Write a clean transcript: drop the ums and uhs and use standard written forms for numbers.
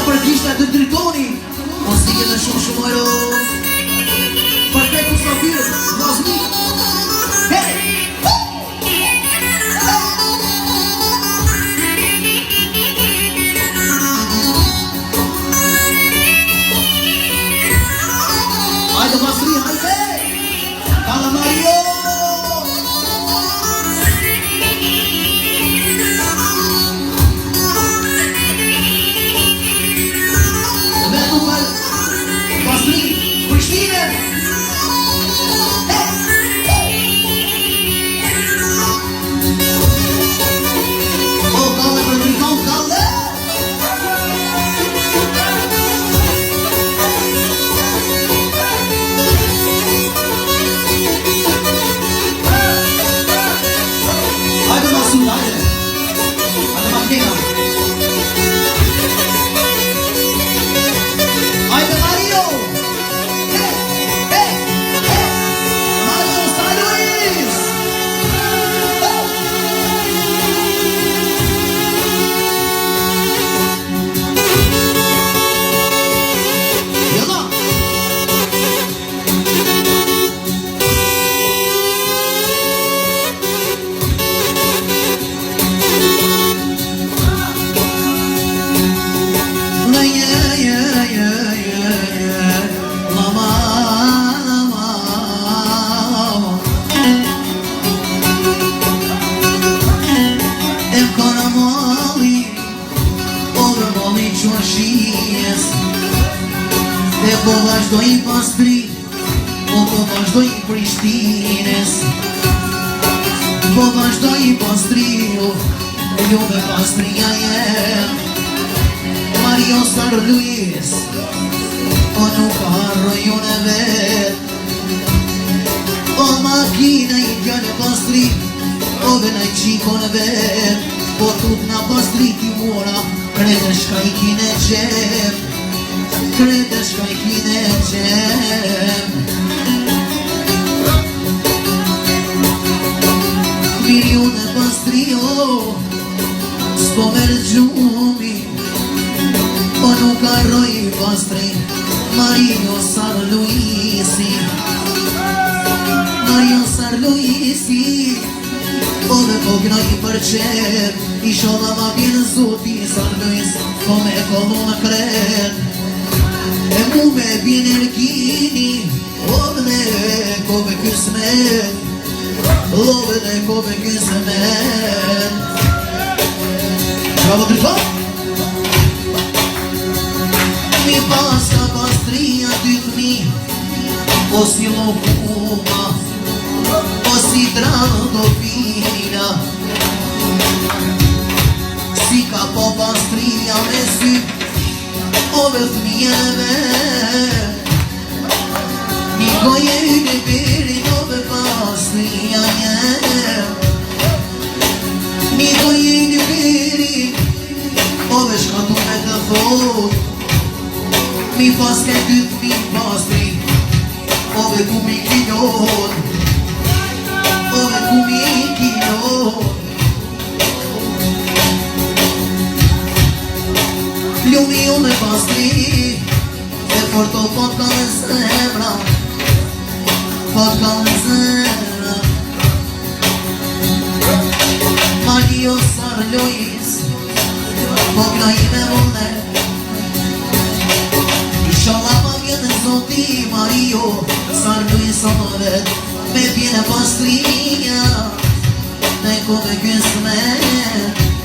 për kishta të dritoni, muzike dhe shumë shumojro. Për te ku së fyrë, vazmi. Hey! Hajde Masri, hajde! Kala Mario! Po vazhdoj pastri, po vazhdoj Prishtines. Po vazhdoj pastri, jo me pastria jem. Mario San Luis, po nuk harroj unë vet. Po makina I gjane pastri, po venaj qikon vet. Po tut na pastri ti mora, kredesh ka I kine qep. Kredesh ka I kine qem. Milion e pastrio s'po merë gjumi, po nuk arroj pastri Mario San Luisi. Mario San Luisi, po dhe po gnoj për qep. I sholla ma vjen zoti San Luis, po me kolona kret. E mu me vjen erkini, ovne ko me kësmet. Ovne ko me kësmet. Bravo Drifon! Mi paska pastria 2000, o si lopuma, o si drandopina. Si ka po pastria me sy, ove thmijeve. Niko je në beri, ove pastria jem. Niko je në beri, ove shkatu me të thot. Mi paske 2000 pastri, ove ku mi kilon. Ove ku mi kilon. Ljumi ju me pastri, e forto pot ka në zemra. Pot ka në zemra. Mario San Luis, po gnoj me vone. Inshallah ma vjen zoti Mario San Luis onet. Me vjen pastria, ne ko me kësmet.